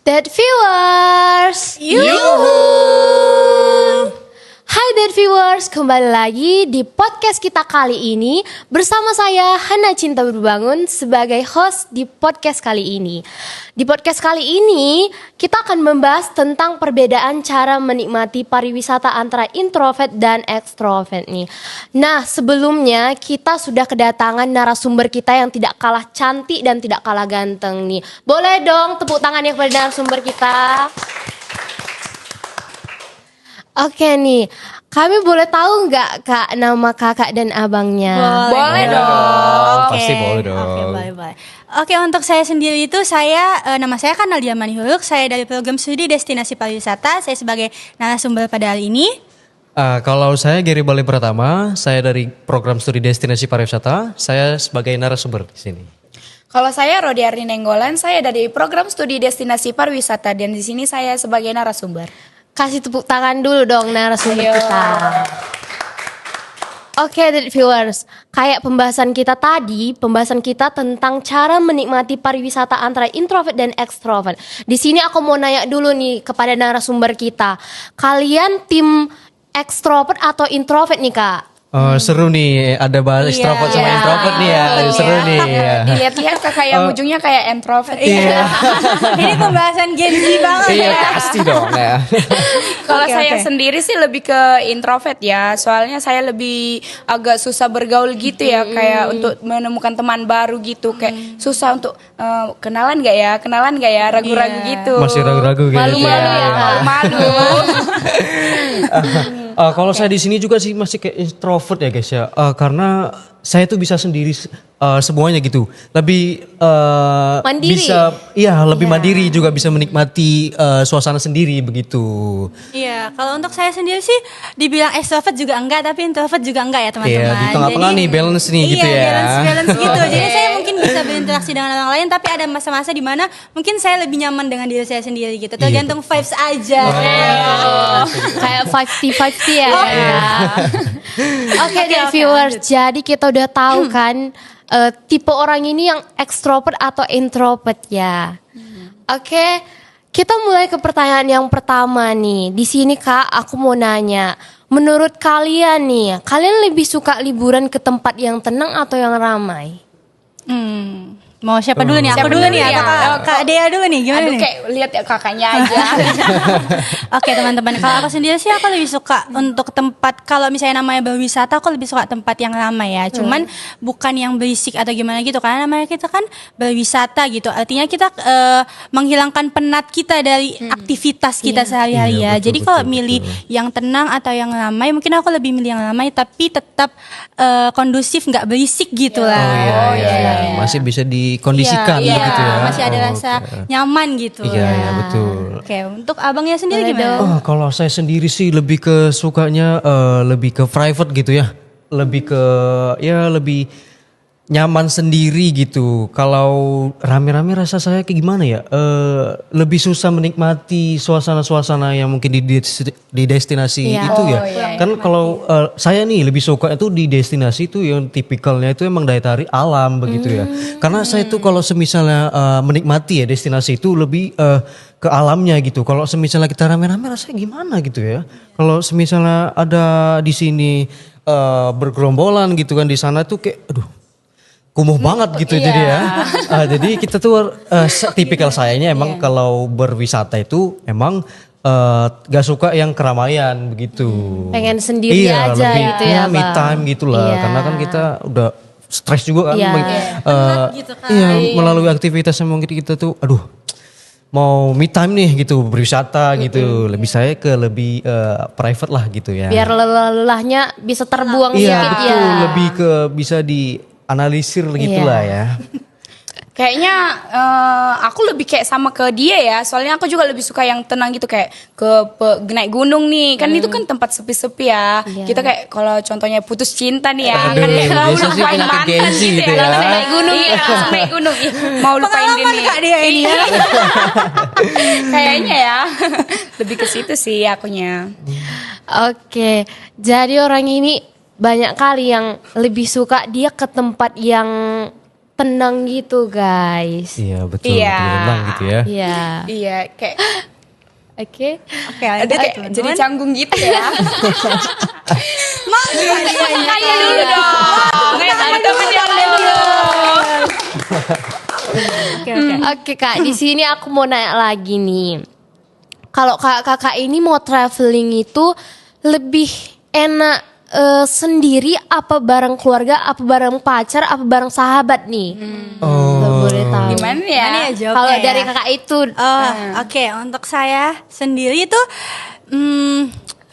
Dead Viewers. Yuhu. Hai Dead Viewers, kembali lagi di podcast kita kali ini bersama saya Hana Cinta Berbangun sebagai host di podcast kali ini. Di podcast kali ini kita akan membahas tentang perbedaan cara menikmati pariwisata antara introvert dan extrovert nih. Nah, sebelumnya kita sudah kedatangan narasumber kita yang tidak kalah cantik dan tidak kalah ganteng nih. Boleh dong tepuk tangannya kepada narasumber kita. Oke nih, kami boleh tahu nggak Kak nama kakak dan abangnya? Boleh dong. Pasti boleh dong. Oke, boleh. Oke, untuk saya sendiri itu nama saya kan Nadia Manihuluk. Saya dari program studi Destinasi Pariwisata. Saya sebagai narasumber pada hari ini. Kalau saya Gary Bali Pratama, saya dari program studi Destinasi Pariwisata. Saya sebagai narasumber di sini. Kalau saya Rodi Arni Nenggolan, saya dari program studi Destinasi Pariwisata dan di sini saya sebagai narasumber. Kasih tepuk tangan dulu dong narasumber kita. Oke, Dead Viewers, kayak pembahasan kita tentang cara menikmati pariwisata antara introvert dan extrovert. Di sini aku mau nanya dulu nih kepada narasumber kita. Kalian tim extrovert atau introvert nih, Kak? Seru nih, ada bahas extrovert sama introvert nih ya. Seru nih. Ya. Dilihat-lihat kakak yang ujungnya kayak introvert. Iya. Ini pembahasan Gen Z banget Iya, ya. pasti dong ya. Kalau Oke, saya oke. sendiri sih lebih ke introvert ya. Soalnya saya lebih agak susah bergaul gitu ya. Kayak untuk menemukan teman baru gitu. Kayak susah untuk kenalan gak ya, ragu-ragu Iya. gitu. Masih ragu-ragu kayaknya. Malu-malu ya, Kak? Malu-malu. Kalau saya di sini juga sih masih kayak introvert ya guys ya. Karena saya tuh bisa sendiri semuanya gitu. Lebih Mandiri? lebih mandiri juga bisa menikmati suasana sendiri begitu. Iya, kalau untuk saya sendiri sih dibilang extrovert juga enggak, tapi introvert juga enggak ya teman-teman. Iya, di tengah-tengah Jadi- nih, balance nih gitu iya, ya. balance gitu. Oke. Jadi saya mungkin bisa berinteraksi dengan orang lain, tapi ada masa-masa di mana mungkin saya lebih nyaman dengan diri saya sendiri gitu. Tergantung vibes aja. Kayak 50-50 ya. Oke, Dead oke, Viewers, lanjut. jadi kita udah tahu kan tipe orang ini yang extrovert atau introvert ya. Oke, kita mulai ke pertanyaan yang pertama nih. Di sini Kak, aku mau nanya, menurut kalian nih, kalian lebih suka liburan ke tempat yang tenang atau yang ramai? Mau siapa dulu nih? Aku Siapa dulu dulu nih ya? atau Kak Dea dulu nih? Gimana Aduh nih? kayak lihat ya kakaknya aja. Oke teman-teman, kalau aku sendiri sih aku lebih suka untuk tempat, kalau misalnya namanya berwisata aku lebih suka tempat yang ramai ya. Cuman bukan yang berisik atau gimana gitu, karena namanya kita kan berwisata gitu. Artinya kita menghilangkan penat kita dari aktivitas kita sehari-hari Iya, ya. betul, Jadi kalau betul, milih yang tenang atau yang ramai, mungkin aku lebih milih yang ramai tapi tetap kondusif, nggak berisik gitu lah. Iya. Masih bisa dikondisikan Iya, begitu ya. masih ada rasa nyaman gitu. Iya, iya, betul. Oke, untuk abangnya sendiri Boleh gimana? dong. Kalau saya sendiri sih lebih ke sukanya lebih ke private gitu ya. Lebih ke lebih nyaman sendiri gitu. Kalau rame-rame rasa saya kayak gimana ya? Lebih susah menikmati suasana-suasana yang mungkin di destinasi Iya. itu ya. Oh, iya, Kan kalau saya nih lebih suka itu di destinasi itu yang tipikalnya itu emang daya tarik alam begitu ya. Karena saya tuh kalau semisalnya menikmati ya destinasi itu lebih ke alamnya gitu. Kalau semisalnya kita rame-rame rasanya gimana gitu ya. Kalau semisalnya ada di sini bergerombolan gitu kan di sana tuh kayak aduh kumuh banget gitu iya. jadi ya. Jadi kita tuh tipikal sayanya emang kalau berwisata itu emang gak suka yang keramaian begitu. Pengen sendiri aja lebih, gitu ya, me Bang. time gitulah. Iya. Karena kan kita udah stres juga kan. Iya. Gitu kan. Iya, melalui aktivitas yang mungkin kita tuh aduh mau me time nih gitu berwisata gitu. Lebih saya ke lebih private lah gitu ya. Biar lelah-lelahnya bisa terbuang Iya sedikit betul, ya. lebih ke bisa dianalisir gitulah ya. Kayaknya aku lebih kayak sama ke dia ya. Soalnya aku juga lebih suka yang tenang gitu kayak naik gunung nih. Kan itu kan tempat sepi-sepi ya. Iya. Kita kayak kalau contohnya putus cinta nih ya. Aduh, Kan kayak biasa mau sih lupain penyakit mantan gengsi gitu gitu ya. ya. Langsung naik gunung. Iya, langsung naik gunung. Ih, mau lupain Pengalaman ini. Kak dia ini. Kayaknya ya. Lebih ke situ sih akunya. Oke, jadi orang ini banyak kali yang lebih suka dia ke tempat yang tenang gitu guys. Iya betul, Iya. lebih tenang gitu ya. Iya. Iya, kayak Oke. Oke, ada lanjut, kayak teman-teman. jadi canggung gitu ya. Mau juga Tanya dulu dong. Teman-teman dulu. Oke. Oke Kak, di sini aku mau nanya lagi nih. Kalau kakak ini mau traveling itu lebih enak sendiri apa bareng keluarga, apa bareng pacar, apa bareng sahabat nih? Oh. Boleh tahu. Gimana ya? Gimana ya jawabnya Kalau ya? dari kakak itu Oke, untuk saya sendiri tuh 50-50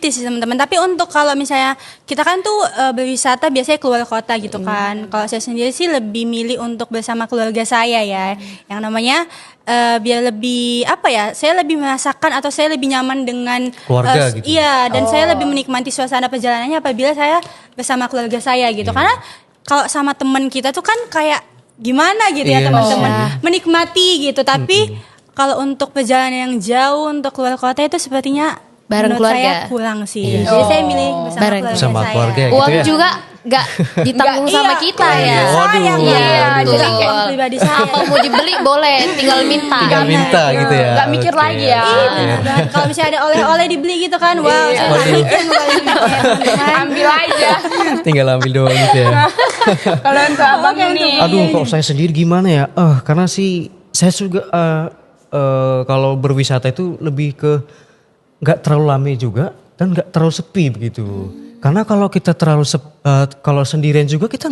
sih teman-teman. Tapi untuk kalau misalnya kita kan tuh berwisata biasanya keluar kota gitu kan. Kalau saya sendiri sih lebih milih untuk bersama keluarga saya ya. Yang namanya biar lebih apa ya? Saya lebih merasakan atau saya lebih nyaman dengan Keluarga gitu. Iya, dan saya lebih menikmati suasana perjalanannya apabila saya bersama keluarga saya gitu. Karena kalau sama teman kita tuh kan kayak gimana gitu ya Iya teman-teman. Menikmati gitu. Tapi kalau untuk perjalanan yang jauh untuk keluar kota itu sepertinya Bareng menurut keluarga. saya kurang sih. Iya. Jadi saya milih bersama Bareng keluarga sama saya. keluarga gitu uang ya. juga gak ditanggung Nggak, sama iya, kita ya. keluarga saya, Waduh, Mbak. Iya, waduh. Jadi kayak pribadi saya. Apa mau dibeli boleh, tinggal minta. Tinggal minta gitu ya. Gak mikir Oke. lagi ya. Bener banget. Kalau misalnya ada oleh-oleh dibeli gitu kan, wow, saya Waduh. mikir ngeluarin duit ya, teman-teman. Ambil aja. Tinggal ambil doang gitu ya. Kalau untuk abang ini. Aduh, kalau saya sendiri gimana ya? Karena sih saya juga kalau berwisata itu lebih ke nggak terlalu lama juga dan nggak terlalu sepi begitu. Karena kalau kita terlalu kalau sendirian juga kita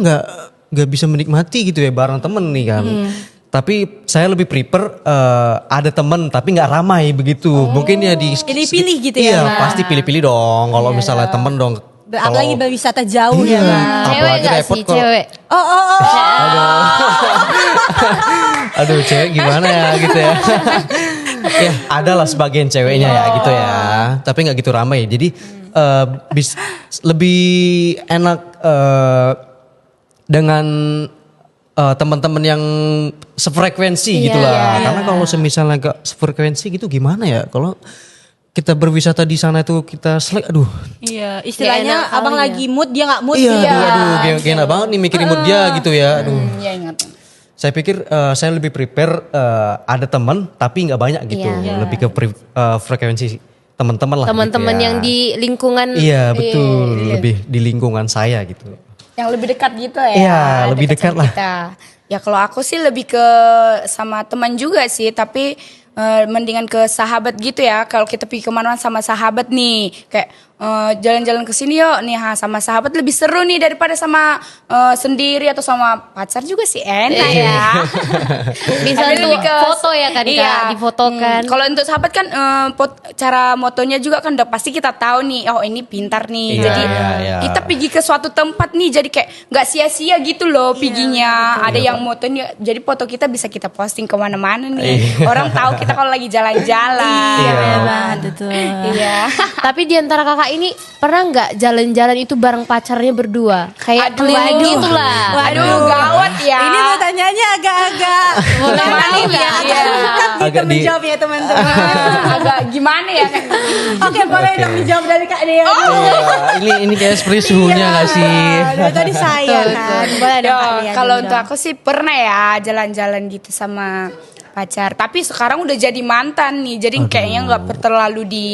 nggak bisa menikmati gitu ya bareng temen nih kan. Tapi saya lebih prefer ada temen tapi nggak ramai begitu. Mungkin ya di Pilih-pilih gitu ya, Iya, Bang. pasti pilih-pilih dong. Kalau misalnya temen dong. Apalagi berwisata jauh Iya. ya, Bang. Cewek Apalagi gak repot sih kalau- cewek? Oh. Aduh cewek gimana ya gitu ya. Ya ada lah sebagian ceweknya ya gitu ya. Tapi nggak gitu ramai. Jadi lebih enak dengan teman-teman yang sefrekuensi gitu lah. Karena kalau semisalnya gak sefrekuensi gitu gimana ya. Kalau kita berwisata di sana itu kita selek, aduh. Iya, istilahnya enak abang kali lagi mood dia nggak mood. Iya, dia. aduh, gimana banget nih mikirin mood dia gitu ya. Aduh. Iya ingat. Saya pikir saya lebih prepare ada teman tapi nggak banyak gitu. Iya. Lebih ke frekuensi teman-teman lah. Teman-teman gitu ya. yang di lingkungan. Iya betul, lebih di lingkungan saya gitu. Yang lebih dekat gitu ya. Iya, lebih dekat sama lah. kita. Ya kalau aku sih lebih ke sama teman juga sih, tapi mendingan ke sahabat gitu ya. Kalau kita pergi kemana-mana sama sahabat nih, kayak jalan-jalan ke sini yuk nih, sama sahabat lebih seru nih daripada sama sendiri atau sama pacar juga sih enak ya. Bisa Tapi tuh lebih ke- foto ya kan Kak, difotokan. Kalau untuk sahabat kan cara motonya juga kan udah pasti kita tahu nih, oh ini pintar nih. Iya, Jadi iya. kita pergi ke suatu tempat nih, jadi kayak nggak sia-sia gitu loh perginya. Ada yang motonya, jadi foto kita bisa kita posting kemana-mana nih. Orang tahu kita kalau lagi jalan-jalan. Iya. Bener banget itu. Iya. Tapi di antara kakak ini pernah nggak jalan-jalan itu bareng pacarnya berdua? Kayak Aduh, keliling waduh. gitu lah. Aduh, gawat ya. Ini pertanyaannya agak-agak Boleh tahu ya, nggak? agak Iya. dekat gitu Agak di- menjawabnya teman-teman. agak gimana ya? Oke, boleh dong dijawab dari Kak Dea. Iya, ini kayak seperti suhunya nggak sih? Dari tadi saya kan. Boleh dong Kak Dea. Kalau dulu untuk dong. aku sih pernah ya jalan-jalan gitu sama pacar. Tapi sekarang udah jadi mantan nih. Jadi kayaknya nggak terlalu di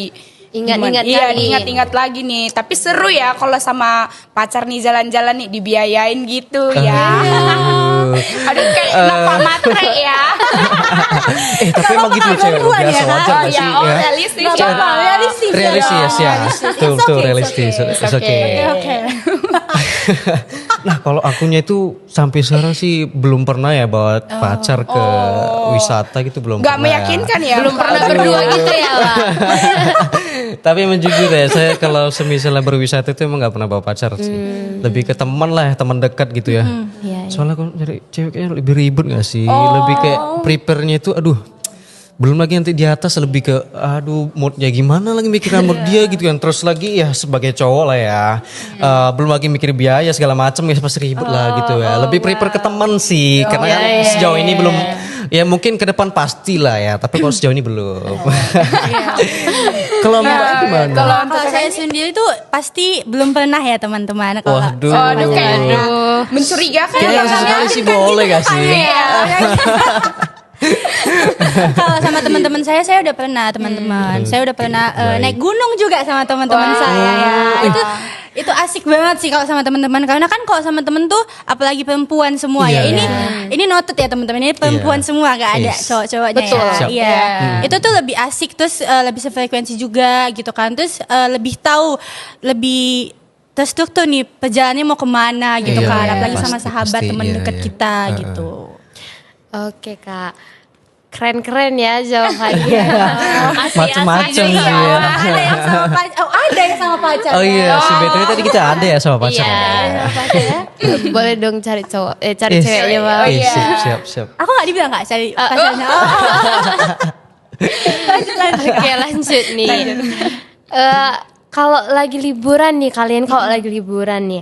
Ingat-ingat Iya, lagi. ingat-ingat lagi nih. Tapi seru ya kalau sama pacar nih jalan-jalan nih dibiayain gitu ya. Aduh kayak nampak matre ya. Tapi emang gitu loh cewek gangguan biasa ya, wajar Oh nggak ya, sih? oh Ya. realistis Nggak ya. apa-apa, realistis. Realistis ya, betul betul realistis. It's okay. Oke. Nah kalau akunya itu sampai sekarang sih belum pernah ya bawa pacar ke wisata gitu belum Gak pernah. meyakinkan ya. Belum pernah Aduh. berdua gitu ya Pak. Tapi emang jujur ya saya kalau semisalnya berwisata itu emang gak pernah bawa pacar sih. Lebih ke teman lah, teman dekat gitu ya. Iya, iya. Soalnya kalau nyari cewek kayaknya lebih ribet gak sih? Lebih kayak prepare-nya itu aduh. Belum lagi nanti di atas lebih ke aduh moodnya gimana lagi mikiran mood dia gitu kan. Terus lagi ya sebagai cowok lah ya. Belum lagi mikir biaya segala macam ya pasti ribet lah gitu ya. Lebih prepare ke teman sih. Karena kan sejauh ini belum ya mungkin ke depan pasti lah ya. Tapi kalau sejauh ini belum. Kalau Mbak gimana? Kalau saya sendiri tuh pasti belum pernah ya teman-teman. Kalau Waduh. Aduh kayak Mencurigakan Kayaknya ya. sesekali sih boleh gak sih? Kalau sama teman-teman saya udah pernah teman-teman. Saya udah pernah Baik. naik gunung juga sama teman-teman Wah. saya ya. Itu asik banget sih kalau sama teman-teman, karena kan kalau sama temen tuh apalagi perempuan semua ya. Iya. Ini noted ya teman-teman, ini perempuan Iya. semua, gak ada Yes. cowok-cowoknya Betul. ya. Siap. Iya. Itu tuh lebih asik, terus lebih sefrekuensi juga gitu kan. Terus lebih tahu, lebih terstruktur nih perjalanannya mau kemana gitu Iya, kan. iya, Apalagi sama pasti, sahabat pasti, teman iya, dekat iya. kita gitu. Oke Kak, keren-keren ya jawabannya. Macem-macem sih ya. Ada yang sama pacar. Oh, ada yang sama pacar. Oh iya, si BTW tadi kita ada ya sama pacar. Iya. Boleh dong cari cowok, cari ceweknya Bang. Oh iya. Siap. Aku gak dibilang gak cari pacarnya. Oke lanjut nih. Kalau lagi liburan nih kalian, kalau lagi liburan nih,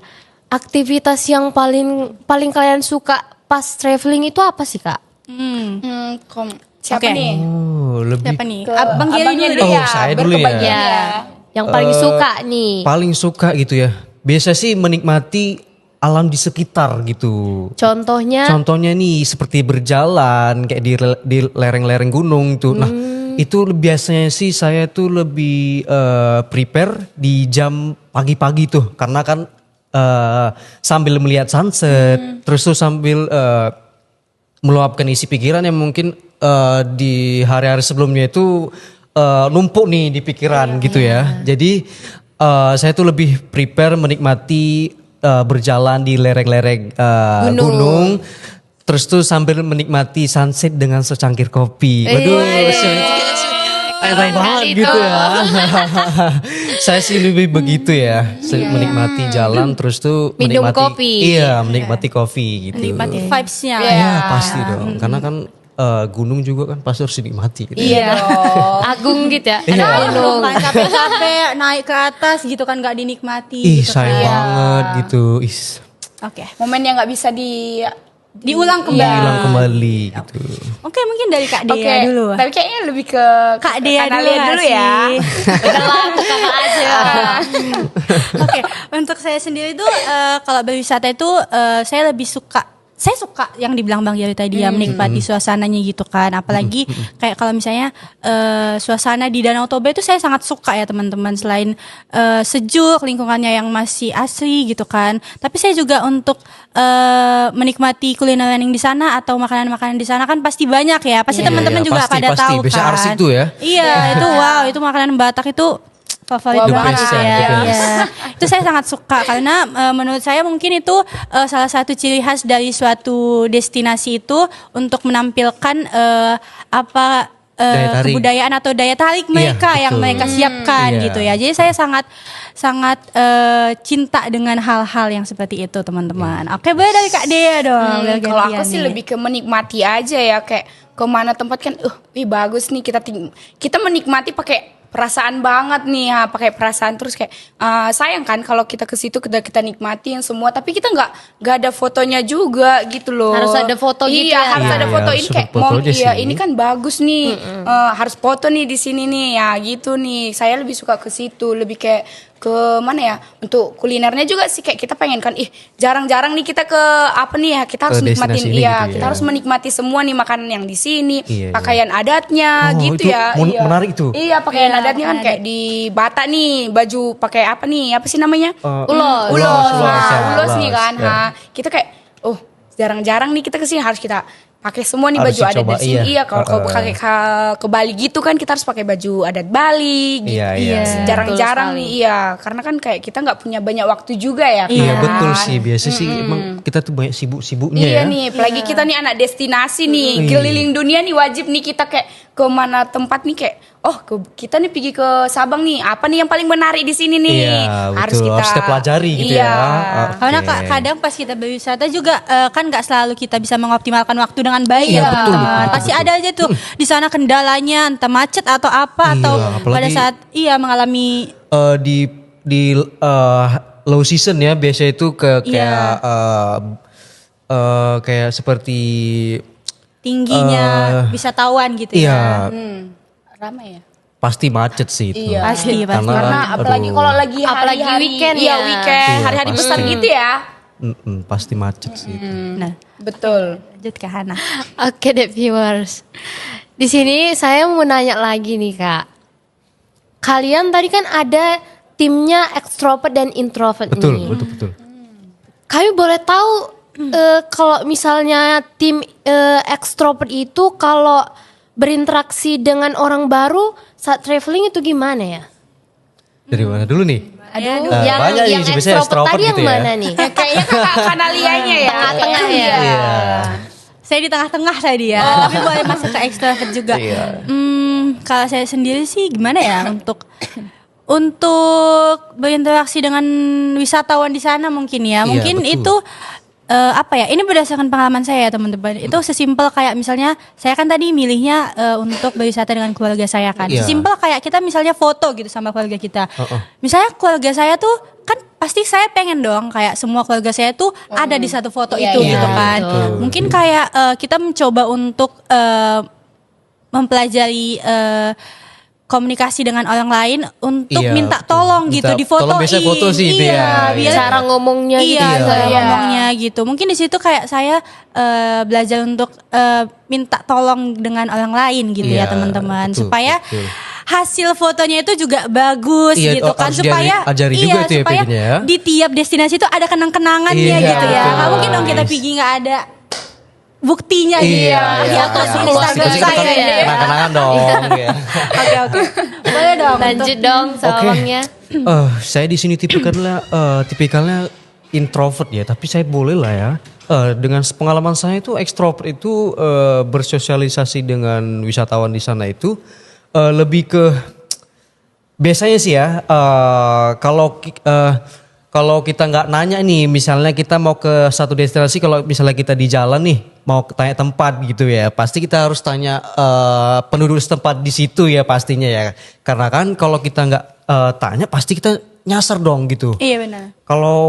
aktivitas yang paling kalian suka pas traveling itu apa sih Kak? Siapa Oke. nih? Oh, lebih Siapa nih? Bang Giri Abangnya dulu. Oh, ya, saya dulu ya. berkebagian Ya, yang paling suka nih. paling suka gitu ya. Biasa sih menikmati alam di sekitar gitu. Contohnya, Contohnya nih seperti berjalan kayak di lereng-lereng gunung tuh. Nah, itu biasanya sih saya tuh lebih prepare di jam pagi-pagi tuh, karena kan sambil melihat sunset, terus tuh sambil meluapkan isi pikiran yang mungkin di hari-hari sebelumnya itu numpuk nih di pikiran gitu ya. Jadi saya tuh lebih prepare menikmati berjalan di lereng-lereng gunung. Terus tuh sambil menikmati sunset dengan secangkir kopi. Waduh, enak banget gitu ya. Saya sih lebih begitu ya, menikmati jalan terus tuh Minum menikmati kopi. Iya, menikmati kopi gitu. Menikmati vibes-nya. Iya, pasti dong. Karena kan gunung juga kan pasti harus dinikmati gitu. Iya dong. Agung gitu ya. Iya. Anak gunung. Kan capek-capek naik ke atas gitu kan gak dinikmati Ih, gitu sayang kan. banget gitu. Ih, Oke. Momen yang nggak bisa Diulang kembali. hilang kembali gitu. Oke, mungkin dari Kak Oke, Dea dulu. tapi kayaknya lebih ke Kak Dea dulu, Analia dulu ya. Udahlah, kakak aja. Oke, untuk saya sendiri tuh kalau berwisata itu saya lebih suka. Saya suka yang dibilang Bang Jari tadi ya, menikmati suasananya gitu kan. Apalagi kayak kalau misalnya suasana di Danau Toba itu saya sangat suka ya teman-teman. Selain sejuk, lingkungannya yang masih asri gitu kan. Tapi saya juga untuk menikmati kuliner yang di sana atau makanan-makanan di sana kan pasti banyak ya. Pasti teman-teman Iya, juga pasti, pada pasti. tahu Biasa kan. arsik tuh ya. Iya, itu wow, itu makanan Batak itu favorit Wah, banget best gitu ya, ya. the best. Iya. Itu saya sangat suka karena menurut saya mungkin itu salah satu ciri khas dari suatu destinasi itu untuk menampilkan apa Daya tarik. kebudayaan atau daya tarik mereka yang betul. mereka siapkan Iya. gitu ya. Jadi saya sangat cinta dengan hal-hal yang seperti itu teman-teman. Oke, boleh dari Kak Dea dong. biar Kalau aku gantian sih nih. lebih ke menikmati aja ya, kayak kemana tempat kan, wih bagus nih kita menikmati pakai perasaan banget nih ya, pakai perasaan terus kayak sayang kan kalau kita ke situ kita nikmatin semua tapi kita nggak ada fotonya juga gitu loh. Harus ada foto gitu iya, ya. harus Iya, ada foto iya, ini harus kayak foto aja iya sih. ini kan bagus nih harus foto nih di sini nih ya gitu nih. Saya lebih suka ke situ, lebih kayak ke mana ya, untuk kulinernya juga sih kayak kita pengen kan jarang-jarang nih kita ke apa nih ya, kita harus Ke nikmatin destinasi ini iya gitu kita ya. harus menikmati semua nih makanan yang di sini, Iya, iya. pakaian adatnya Oh, gitu itu ya. Iya. menarik tuh. Iya, pakaian Iya, adatnya kan pakaian kayak di Batak nih, baju pakai apa nih? Apa sih namanya? Ulos. Ulos. Nah, ya, ulos nih kan. ya. Ha. Kita kayak jarang-jarang nih kita ke sini harus kita pakai semua nih Harus baju adat dicoba, dari sini. iya. Iya, kalau ke Bali gitu kan kita harus pakai baju adat Bali gitu. Iya, iya. Jarang-jarang Betul nih, iya. Karena kan kayak kita nggak punya banyak waktu juga ya. Iya, kan? betul sih. Biasa sih emang kita tuh banyak sibuk-sibuknya Iya ya. nih, apalagi kita nih anak destinasi nih, keliling dunia nih wajib nih kita kayak ke mana tempat nih kayak kita nih pergi ke Sabang nih, apa nih yang paling menarik di sini nih? Iya, betul. Harus kita pelajari gitu iya. ya. Karena Oke. kadang pas kita berwisata juga kan nggak selalu kita bisa mengoptimalkan waktu dengan baik Iya, ya betul, teman-teman. betul, Pasti betul. ada aja tuh di sana kendalanya, entah macet atau apa Iya, atau apalagi- pada saat mengalami Di low season ya biasa itu kayak seperti tingginya wisatawan gitu ya. iya Ramai ya. pasti macet sih itu. Iya. Pasti. Karena apalagi aduh. kalau lagi Apalagi hari-hari weekend iya, ya. weekend, Iya, hari-hari pasti. besar gitu ya. Pasti macet sih itu. Nah, Betul. lanjut ke Hana. Oke deh viewers. Di sini saya mau nanya lagi nih Kak. Kalian tadi kan ada timnya extrovert dan introvert Betul, nih. betul. Kami boleh tahu kalau misalnya tim extrovert itu kalau berinteraksi dengan orang baru saat traveling itu gimana ya? Dari mana dulu nih? Aduh, banyak yang nih, biasanya extrovert tadi yang gitu ya. mana nih? Kayaknya kakak Kanalianya ya. Tengah-tengah ya. Iya. Saya di tengah-tengah tadi ya, tapi boleh masuk ke extrovert juga. Iya. Kalau saya sendiri sih gimana ya untuk berinteraksi dengan wisatawan di sana mungkin ya. Iya, Mungkin betul. itu ini berdasarkan pengalaman saya ya teman-teman. Itu sesimpel kayak misalnya saya kan tadi milihnya untuk berwisata dengan keluarga saya kan. Iya. Sesimpel kayak kita misalnya foto gitu sama keluarga kita. Misalnya keluarga saya tuh kan pasti saya pengen dong kayak semua keluarga saya tuh ada di satu foto Iya, itu iya, gitu kan. betul. Mungkin kayak kita mencoba untuk mempelajari komunikasi dengan orang lain untuk Iya, minta betul. tolong Minta gitu tolong difotoin. biasanya foto sih itu ya. biar Cara ngomongnya gitu. iya, ya. cara Iya. ngomongnya gitu. Mungkin di situ kayak saya belajar untuk minta tolong dengan orang lain gitu ya Iya, teman-teman betul, supaya betul. hasil fotonya itu juga bagus Iya, gitu kan harus supaya diajari juga itu ya supaya Piginya ya. di tiap destinasi itu ada kenang-kenangannya Iya, gitu ya. Nggak betul. mungkin dong kita pergi nggak ada buktinya gitu Iya, ya. Di atas iya. Instagram Pasti kita saya ya. kenang-kenangan dong. ya. Oke. Boleh dong. Lanjut dong sama Oke. Bangnya. Saya di sini tipikalnya introvert ya, tapi saya boleh lah ya. Dengan pengalaman saya itu ekstrovert itu bersosialisasi dengan wisatawan di sana itu lebih ke biasanya sih ya kalau kita nggak nanya nih, misalnya kita mau ke satu destinasi, kalau misalnya kita di jalan nih mau tanya tempat gitu ya, pasti kita harus tanya penduduk setempat di situ ya pastinya ya, karena kan kalau kita nggak tanya pasti kita nyasar dong gitu. Iya benar. Kalau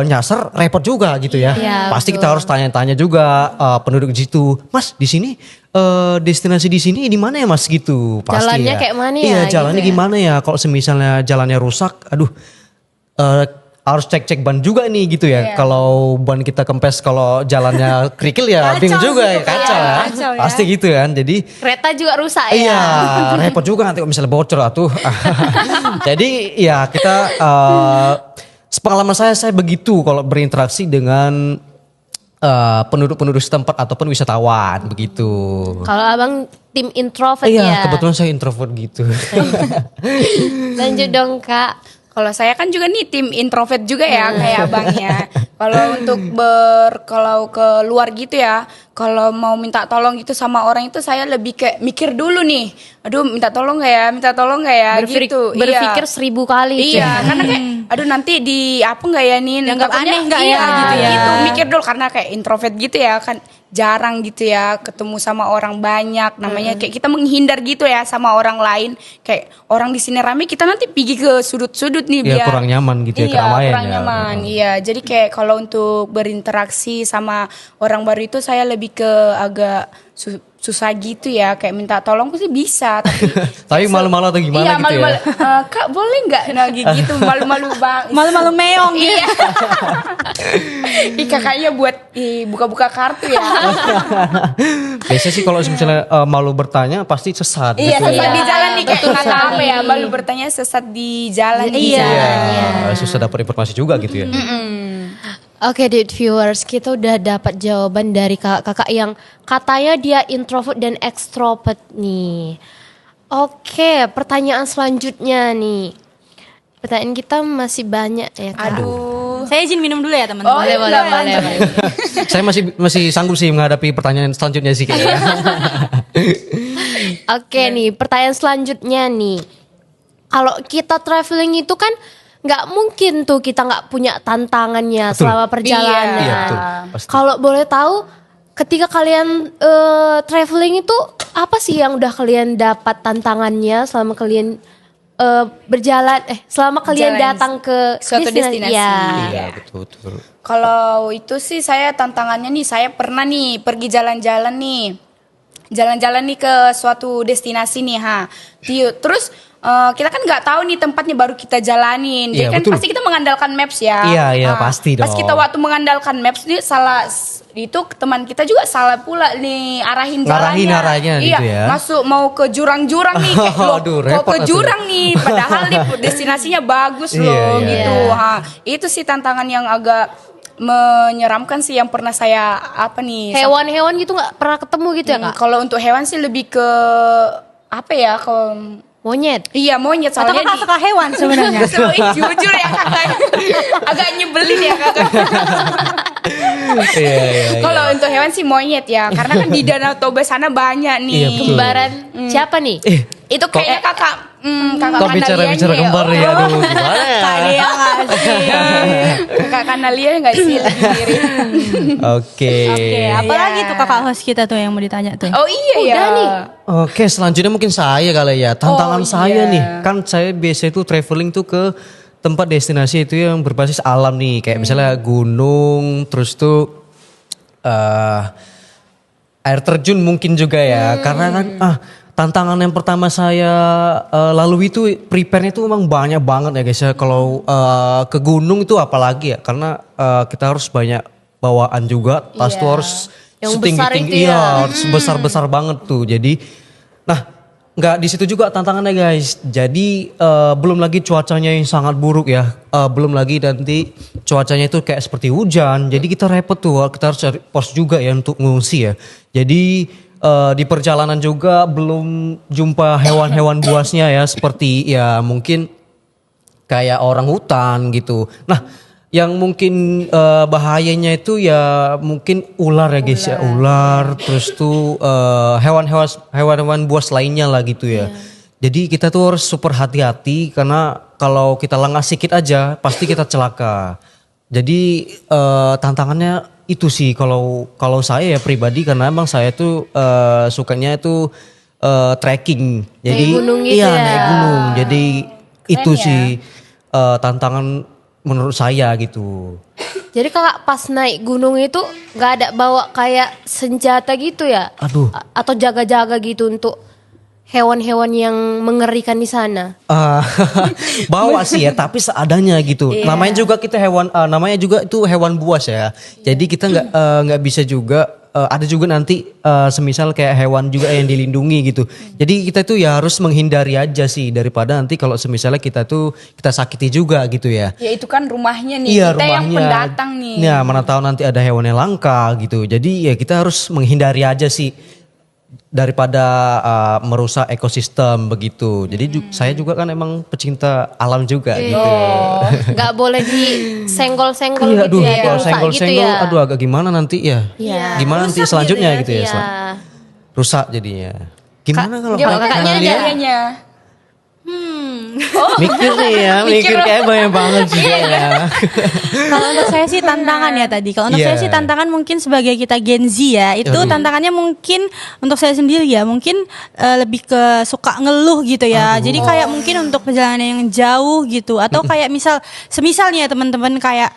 nyasar repot juga gitu ya. Iya, Pasti betul. kita harus tanya-tanya juga penduduk di situ. Mas, di sini destinasi di sini di mana ya Mas gitu. Pasti Jalannya ya. kayak mana ya, Iya, gitu jalannya ya. gimana ya? Kalau semisalnya jalannya rusak, aduh harus cek-cek ban juga nih gitu ya. Kalau ban kita kempes, kalau jalannya kerikil ya bingung juga ya, kacau ya. Kacau ya. Pasti gitu kan. Jadi Kereta juga rusak iya, ya. repot juga nanti kalau misalnya bocor atuh. Jadi ya kita sepengalaman saya begitu kalau berinteraksi dengan penduduk-penduduk setempat ataupun wisatawan begitu. Kalau abang tim introvert Iya, ya. kebetulan saya introvert gitu. Lanjut dong Kak. Kalau saya kan juga nih tim introvert juga ya kayak abangnya. Kalau ke luar gitu ya, kalau mau minta tolong gitu sama orang itu saya lebih kayak mikir dulu nih. Aduh, minta tolong gak ya? Minta tolong gak ya? Gitu. Berpikir 1000 kali. Iya, karena kayak aduh nanti di apa nggak ya nih? Dianggap Takutnya- aneh nggak ya, iya, gitu ya. Gitu, mikir dulu karena kayak introvert gitu ya kan jarang gitu ya ketemu sama orang banyak. Namanya kayak kita menghindar gitu ya sama orang lain. Kayak orang di sini rame kita nanti pergi ke sudut-sudut nih Ya biar kurang nyaman gitu ya, iya, keramaian kurang ya. nyaman. Iya, jadi kayak kalau untuk berinteraksi sama orang baru itu saya lebih ke agak susah gitu ya, kayak minta tolong sih bisa tapi Tapi malu-malu atau gimana iya, gitu malu-malu. ya. Kak boleh nggak nah gitu malu-malu bang. Malu-malu meong gitu. Iya. Ih kakaknya buat buka-buka kartu ya. Biasanya sih kalau misalnya malu bertanya pasti sesat Iya, gitu sesat ya. di jalan nih kayak betul kata apa sekali. ya, malu bertanya sesat di jalan di Iya. jalan. Susah dapat informasi juga gitu ya. Oke deh viewers, kita udah dapat jawaban dari kakak-kakak yang katanya dia introvert dan extrovert nih. Oke, pertanyaan selanjutnya nih. Pertanyaan kita masih banyak ya Kak. Aduh. Saya izin minum dulu ya teman-teman. Boleh, boleh, Boleh, boleh, boleh. boleh. Saya masih sanggup sih menghadapi pertanyaan selanjutnya sih kayaknya. Oke nih, pertanyaan selanjutnya nih. Kalau kita traveling itu kan nggak mungkin tuh kita nggak punya tantangannya Betul. selama perjalanan. Iya, betul. Pasti. Kalau boleh tahu, ketika kalian traveling itu apa sih yang udah kalian dapat tantangannya selama kalian berjalan? Selama kalian Jalan datang ke suatu destinasi. Iya. Iya, betul. Kalau itu sih saya tantangannya nih, saya pernah nih pergi jalan-jalan nih ke suatu destinasi nih Terus kita kan nggak tahu nih tempatnya baru kita jalanin. Jadi Iya, kan betul. pasti kita mengandalkan maps ya. Iya, pasti Pas dong. kita waktu mengandalkan maps nih itu teman kita juga salah pula nih arahin Ngarahin jalannya. arahnya Iya, gitu ya. masuk mau ke jurang-jurang nih kayak loh, Aduh, kok repot ke atuh. jurang nih padahal nih destinasinya bagus Iya, loh iya, gitu. iya. Ha, itu sih tantangan yang agak menyeramkan sih yang pernah saya Hewan-hewan gitu nggak pernah ketemu gitu ya, Kak? kalau untuk hewan sih lebih ke apa ya kalau Monyet. iya monyet Atau soalnya kakak suka hewan sebenarnya? jujur ya kakak agak nyebelin ya kakak. Iya. Kalau untuk hewan sih monyet ya karena kan di Danau Toba sana banyak nih. Iya, betul. Kembaran siapa nih? Itu kayaknya kakak kakak Kok bicara Kanalia kembar ya, aduh gimana ya? Kak Dea nggak sih? Kakak Kanalia nggak sih lebih mirip. Oke. Oke, apalagi tuh kakak host kita tuh yang mau ditanya tuh? Oh iya ya. Udah nih. Oke, selanjutnya mungkin saya kali ya. Tantangan Oh, saya iya. nih, kan saya biasa itu traveling tuh ke tempat destinasi itu yang berbasis alam nih, kayak misalnya gunung, terus tuh air terjun mungkin juga ya. Karena kan tantangan yang pertama saya lalui itu prepare-nya itu memang banyak banget ya guys ya. Kalau ke gunung itu apalagi ya, karena kita harus banyak bawaan juga, tas tuh harus Yang setinggi besar tinggi, itu ya. iya, harus besar banget tuh. Jadi, nah nggak di situ juga tantangannya guys. Jadi belum lagi cuacanya yang sangat buruk ya. Belum lagi nanti cuacanya itu kayak seperti hujan. Jadi kita repot tuh, kita harus cari pos juga ya untuk mengungsi ya. Jadi di perjalanan juga belum jumpa hewan-hewan buasnya ya, seperti ya mungkin kayak orang hutan gitu. Nah, yang mungkin bahayanya itu ya mungkin ular ya guys ya, ular, terus tuh hewan-hewan buas lainnya lah gitu ya. Jadi kita tuh harus super hati-hati karena kalau kita lengah sedikit aja pasti kita celaka. Jadi tantangannya itu sih kalau saya ya pribadi, karena emang saya tuh sukanya itu trekking. Jadi Naik gunung gitu iya ya. naik gunung. Jadi itu ya. sih tantangan menurut saya gitu. Jadi kakak pas naik gunung itu nggak ada bawa kayak senjata gitu ya? Aduh. Atau jaga-jaga gitu untuk hewan-hewan yang mengerikan di sana? Bawa sih ya, tapi seadanya gitu. Namanya juga kita namanya juga itu hewan buas ya. Jadi kita nggak bisa juga ada juga nanti semisal kayak hewan juga yang dilindungi gitu. Jadi kita tuh ya harus menghindari aja sih, daripada nanti kalau semisalnya kita sakiti juga gitu ya. Ya itu kan rumahnya nih, Iya, kita yang rumahnya. pendatang nih. Ya mana tahu nanti ada hewan yang langka gitu. Jadi ya kita harus menghindari aja sih daripada merusak ekosistem begitu. Jadi saya juga kan emang pecinta alam juga gitu. Nggak boleh disenggol-senggol Iya, gitu aduh, ya? kalau Rusak senggol-senggol, gitu ya? aduh agak gimana nanti ya? Iya. Gimana nanti selanjutnya gitu ya? Iya. Rusak jadinya. Gimana kalau Gimana kakaknya kalian caranya? mikir nih ya, mikir kayak banyak banget sih ya. Kalau untuk saya sih tantangan ya tadi. Kalau untuk Iya. saya sih tantangan mungkin sebagai kita Gen Z ya, itu Aduh. tantangannya mungkin untuk saya sendiri ya, mungkin lebih ke suka ngeluh gitu ya. Jadi kayak mungkin untuk perjalanan yang jauh gitu, atau kayak semisalnya teman-teman kayak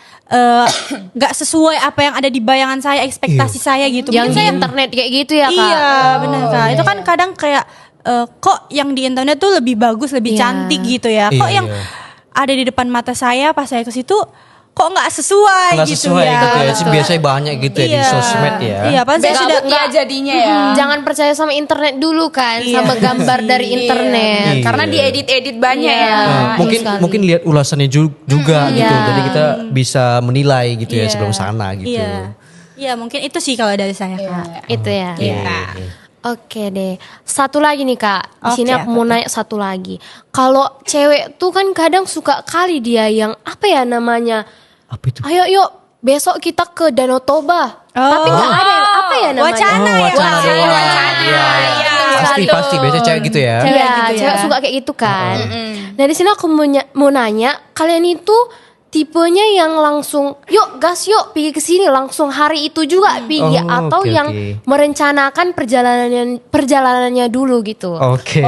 nggak sesuai apa yang ada di bayangan saya, ekspektasi saya gitu. Yang Mungkin di saya internet kayak gitu ya kak? Iya benar kak. Itu kan kadang kayak kok yang di internet tuh lebih bagus, lebih Iya. cantik gitu ya. Kok Iya. yang ada di depan mata saya pas saya ke situ kok nggak sesuai Nggak gitu sesuai ya. gitu ya. Biasanya banyak gitu ya di sosmed ya. Iya, pas saya sudah Besok ya jadinya ya. Jangan percaya sama internet dulu kan, Iya. sama gambar dari internet. Iya. Karena diedit-edit banyak Iya. ya. Mungkin sekali. mungkin lihat ulasannya juga gitu. Iya. Jadi kita bisa menilai gitu ya Iya. sebelum sana gitu. Iya. Iya, mungkin itu sih kalau dari saya, Kak. Itu ya. Iya. Oke deh. Satu lagi nih kak. Di sini Oke, aku mau nanya satu lagi. Kalau cewek tuh kan kadang suka kali dia yang apa ya namanya? Apa itu? Ayo yuk besok kita ke Danau Toba. Tapi nggak ada yang apa ya namanya? Wacana ya, wacana Kak. doang. Wacana. Iya. Pasti, Pasti biasanya cewek gitu ya. Iya, gitu ya. cewek suka kayak gitu kan. Nah di sini aku mau nanya, kalian itu tipenya yang langsung, yuk gas yuk pergi ke sini langsung hari itu juga pergi, Oh, atau oke, yang oke. merencanakan perjalanannya dulu gitu. Oke.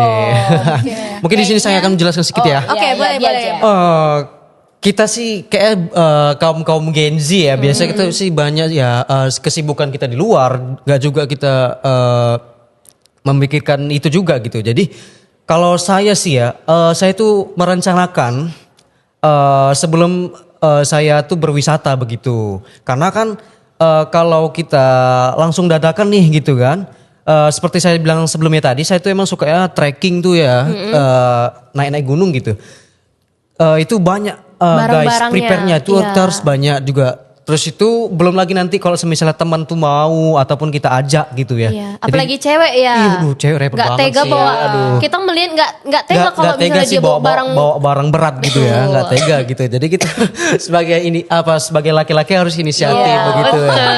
Mungkin di sini saya akan menjelaskan sedikit ya. Oke, Iya, boleh, iya, boleh. iya. Kita sih kayak kaum Gen Z ya, biasanya kita sih banyak ya kesibukan kita di luar, nggak juga kita memikirkan itu juga gitu. Jadi Kalau saya sih ya, saya tuh merencanakan sebelum saya tuh berwisata begitu. Karena kan kalau kita langsung dadakan nih gitu kan, seperti saya bilang sebelumnya tadi, saya tuh emang suka ya trekking tuh ya, naik-naik gunung gitu. Itu banyak guys, Barang-barangnya, prepare-nya itu iya. kita harus banyak juga. Terus itu belum lagi nanti kalau misalnya teman tuh mau ataupun kita ajak gitu ya. Iya, Jadi- apalagi cewek ya. Iya, aduh, cewek repot Nggak banget tega sih. bawa. Aduh. Kita melihat nggak tega Nggak kalau tega misalnya sih dia bawa barang. bawa barang berat gitu ya, nggak tega gitu. Jadi kita sebagai sebagai laki-laki harus inisiatif Iya, begitu ya.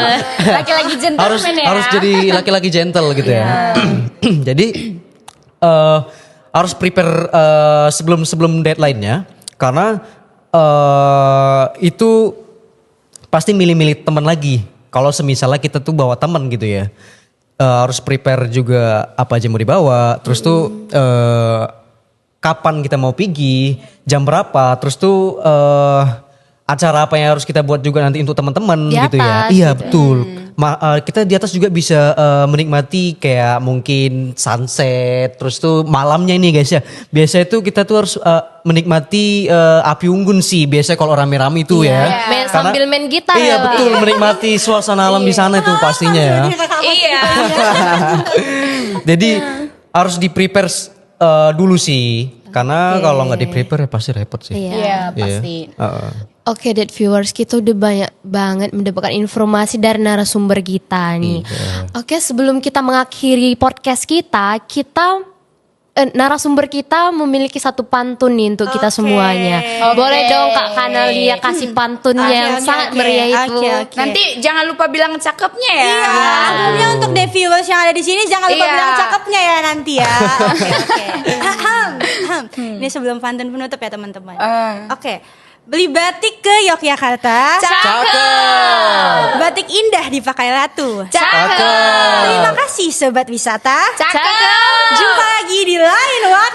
Laki-laki gentleman ya. Harus jadi laki-laki gentle gitu ya. Jadi harus prepare sebelum deadline-nya karena itu pasti milih-milih teman lagi. Kalau semisalnya kita tuh bawa teman gitu ya, harus prepare juga apa aja mau dibawa. Terus tuh kapan kita mau pergi, jam berapa. Terus tuh acara apa yang harus kita buat juga nanti untuk teman-teman Di gitu ya. atas Iya gitu. betul. Kita di atas juga bisa menikmati kayak mungkin sunset. Terus tuh malamnya ini guys ya. Biasanya tuh kita tuh harus menikmati api unggun sih. Biasanya kalau rame-rame itu ya. Sambil main gitar Iya ya, Pak. betul, menikmati suasana alam di sana itu pastinya ya. Iya. Jadi harus di prepare dulu sih. Karena kalau nggak di prepare ya pasti repot sih. Iya. Iya, pasti. Oke, Dead Viewers, kita udah banyak banget mendapatkan informasi dari narasumber kita nih. Oke, sebelum kita mengakhiri podcast kita narasumber kita memiliki satu pantun nih untuk kita semuanya. Boleh dong Kak Kanalia kasih pantunnya yang sangat meriah itu. Oke. Nanti jangan lupa bilang cakepnya ya. Iya, sebelumnya untuk the viewers yang ada di sini jangan lupa Iya. bilang cakepnya ya nanti ya. Oke. Ini sebelum pantun penutup ya teman-teman. Oke. Beli batik ke Yogyakarta. Cakep. Batik indah dipakai ratu. Cakep. Terima kasih sobat wisata. Cakep. Jumpa lagi di lain waktu.